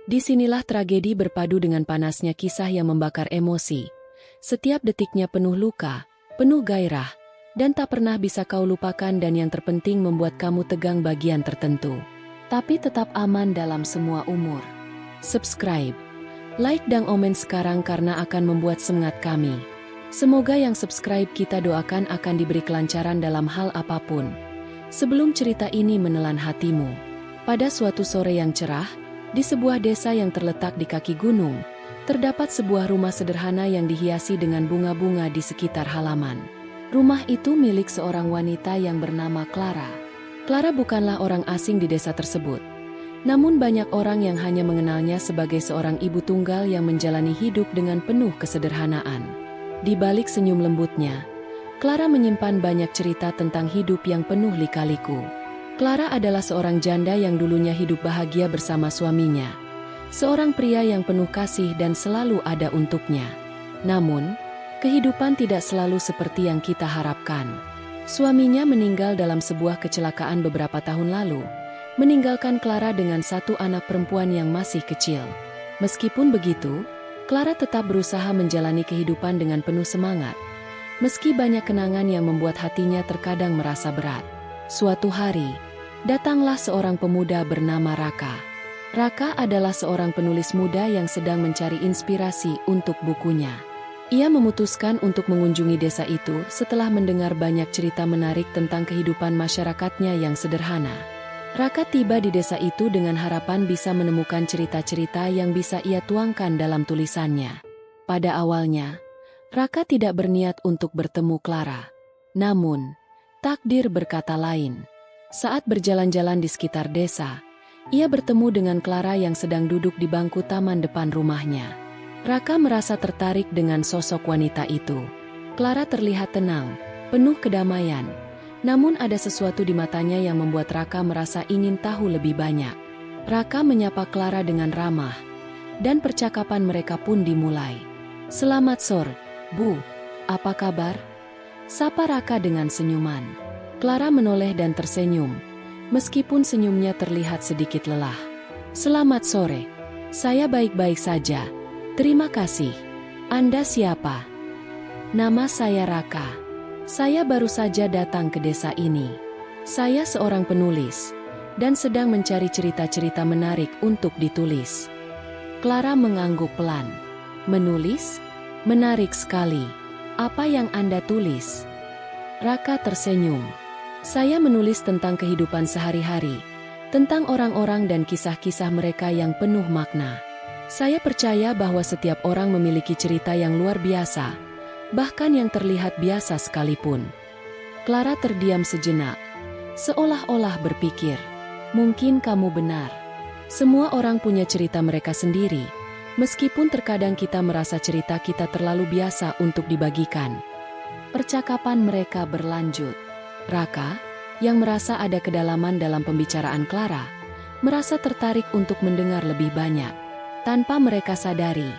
Disinilah tragedi berpadu dengan panasnya kisah yang membakar emosi. Setiap detiknya penuh luka, penuh gairah, dan tak pernah bisa kau lupakan dan yang terpenting membuat kamu tegang bagian tertentu. Tapi tetap aman dalam semua umur. Subscribe, like dan komen sekarang karena akan membuat semangat kami. Semoga yang subscribe kita doakan akan diberi kelancaran dalam hal apapun. Sebelum cerita ini menelan hatimu, pada suatu sore yang cerah, di sebuah desa yang terletak di kaki gunung, terdapat sebuah rumah sederhana yang dihiasi dengan bunga-bunga di sekitar halaman. Rumah itu milik seorang wanita yang bernama Clara. Clara bukanlah orang asing di desa tersebut. Namun banyak orang yang hanya mengenalnya sebagai seorang ibu tunggal yang menjalani hidup dengan penuh kesederhanaan. Di balik senyum lembutnya, Clara menyimpan banyak cerita tentang hidup yang penuh lika-liku. Clara adalah seorang janda yang dulunya hidup bahagia bersama suaminya. Seorang pria yang penuh kasih dan selalu ada untuknya. Namun, kehidupan tidak selalu seperti yang kita harapkan. Suaminya meninggal dalam sebuah kecelakaan beberapa tahun lalu, meninggalkan Clara dengan satu anak perempuan yang masih kecil. Meskipun begitu, Clara tetap berusaha menjalani kehidupan dengan penuh semangat. Meski banyak kenangan yang membuat hatinya terkadang merasa berat. Suatu hari, datanglah seorang pemuda bernama Raka. Raka adalah seorang penulis muda yang sedang mencari inspirasi untuk bukunya. Ia memutuskan untuk mengunjungi desa itu setelah mendengar banyak cerita menarik tentang kehidupan masyarakatnya yang sederhana. Raka tiba di desa itu dengan harapan bisa menemukan cerita-cerita yang bisa ia tuangkan dalam tulisannya. Pada awalnya, Raka tidak berniat untuk bertemu Clara. Namun, takdir berkata lain. Saat berjalan-jalan di sekitar desa, ia bertemu dengan Clara yang sedang duduk di bangku taman depan rumahnya. Raka merasa tertarik dengan sosok wanita itu. Clara terlihat tenang, penuh kedamaian. Namun ada sesuatu di matanya yang membuat Raka merasa ingin tahu lebih banyak. Raka menyapa Clara dengan ramah, dan percakapan mereka pun dimulai. "Selamat sore, Bu. Apa kabar?" Sapa Raka dengan senyuman. Clara menoleh dan tersenyum, meskipun senyumnya terlihat sedikit lelah. "Selamat sore. Saya baik-baik saja. Terima kasih. Anda siapa?" "Nama saya Raka. Saya baru saja datang ke desa ini. Saya seorang penulis, dan sedang mencari cerita-cerita menarik untuk ditulis." Clara mengangguk pelan. "Menulis? Menarik sekali. Apa yang Anda tulis?" Raka tersenyum. "Saya menulis tentang kehidupan sehari-hari, tentang orang-orang dan kisah-kisah mereka yang penuh makna. Saya percaya bahwa setiap orang memiliki cerita yang luar biasa, bahkan yang terlihat biasa sekalipun." Clara terdiam sejenak, seolah-olah berpikir, "Mungkin kamu benar. Semua orang punya cerita mereka sendiri, meskipun terkadang kita merasa cerita kita terlalu biasa untuk dibagikan." Percakapan mereka berlanjut. Raka, yang merasa ada kedalaman dalam pembicaraan Clara, merasa tertarik untuk mendengar lebih banyak. Tanpa mereka sadari,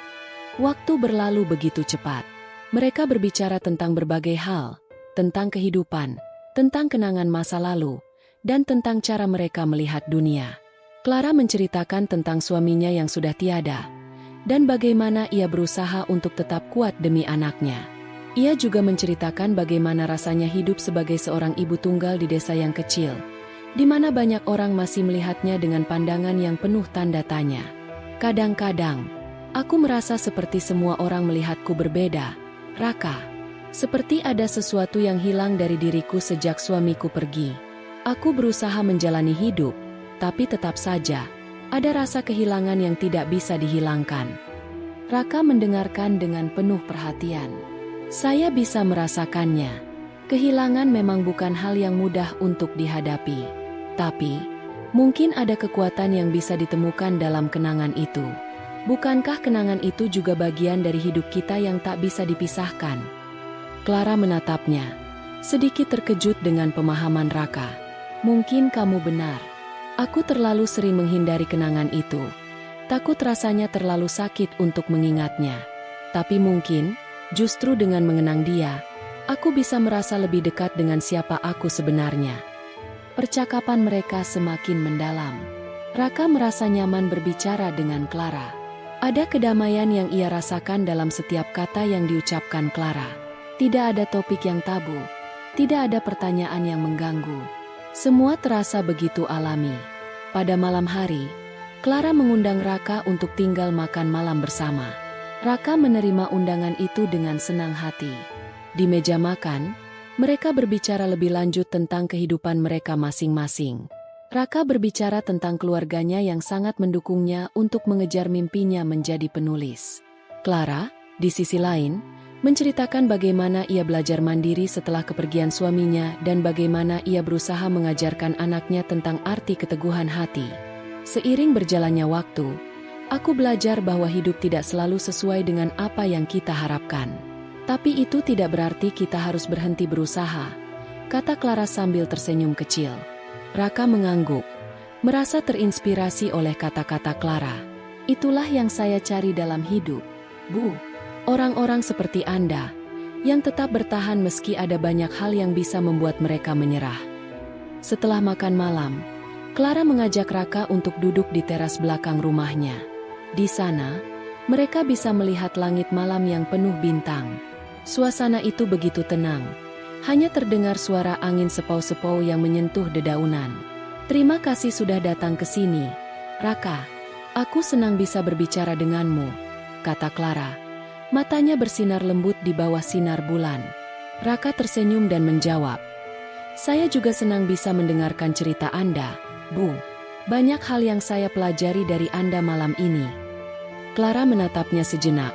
waktu berlalu begitu cepat. Mereka berbicara tentang berbagai hal, tentang kehidupan, tentang kenangan masa lalu, dan tentang cara mereka melihat dunia. Clara menceritakan tentang suaminya yang sudah tiada, dan bagaimana ia berusaha untuk tetap kuat demi anaknya. Ia juga menceritakan bagaimana rasanya hidup sebagai seorang ibu tunggal di desa yang kecil, di mana banyak orang masih melihatnya dengan pandangan yang penuh tanda tanya. "Kadang-kadang, aku merasa seperti semua orang melihatku berbeda, Raka. Seperti ada sesuatu yang hilang dari diriku sejak suamiku pergi. Aku berusaha menjalani hidup, tapi tetap saja ada rasa kehilangan yang tidak bisa dihilangkan." Raka mendengarkan dengan penuh perhatian. "Saya bisa merasakannya. Kehilangan memang bukan hal yang mudah untuk dihadapi. Tapi, mungkin ada kekuatan yang bisa ditemukan dalam kenangan itu. Bukankah kenangan itu juga bagian dari hidup kita yang tak bisa dipisahkan?" Clara menatapnya, sedikit terkejut dengan pemahaman Raka. "Mungkin kamu benar. Aku terlalu sering menghindari kenangan itu. Takut rasanya terlalu sakit untuk mengingatnya. Tapi mungkin, justru dengan mengenang dia, aku bisa merasa lebih dekat dengan siapa aku sebenarnya." Percakapan mereka semakin mendalam. Raka merasa nyaman berbicara dengan Clara. Ada kedamaian yang ia rasakan dalam setiap kata yang diucapkan Clara. Tidak ada topik yang tabu, tidak ada pertanyaan yang mengganggu. Semua terasa begitu alami. Pada malam hari, Clara mengundang Raka untuk tinggal makan malam bersama. Raka menerima undangan itu dengan senang hati. Di meja makan, mereka berbicara lebih lanjut tentang kehidupan mereka masing-masing. Raka berbicara tentang keluarganya yang sangat mendukungnya untuk mengejar mimpinya menjadi penulis. Clara, di sisi lain, menceritakan bagaimana ia belajar mandiri setelah kepergian suaminya dan bagaimana ia berusaha mengajarkan anaknya tentang arti keteguhan hati. Seiring berjalannya waktu, aku belajar bahwa hidup tidak selalu sesuai dengan apa yang kita harapkan. Tapi itu tidak berarti kita harus berhenti berusaha, kata Clara sambil tersenyum kecil. Raka mengangguk, merasa terinspirasi oleh kata-kata Clara. Itulah yang saya cari dalam hidup, Bu. Orang-orang seperti Anda, yang tetap bertahan meski ada banyak hal yang bisa membuat mereka menyerah. Setelah makan malam, Clara mengajak Raka untuk duduk di teras belakang rumahnya. Di sana, mereka bisa melihat langit malam yang penuh bintang. Suasana itu begitu tenang. Hanya terdengar suara angin sepau-sepau yang menyentuh dedaunan. Terima kasih sudah datang ke sini, Raka. Aku senang bisa berbicara denganmu, kata Clara. Matanya bersinar lembut di bawah sinar bulan. Raka tersenyum dan menjawab, saya juga senang bisa mendengarkan cerita Anda, Bu. Banyak hal yang saya pelajari dari Anda malam ini. Clara menatapnya sejenak.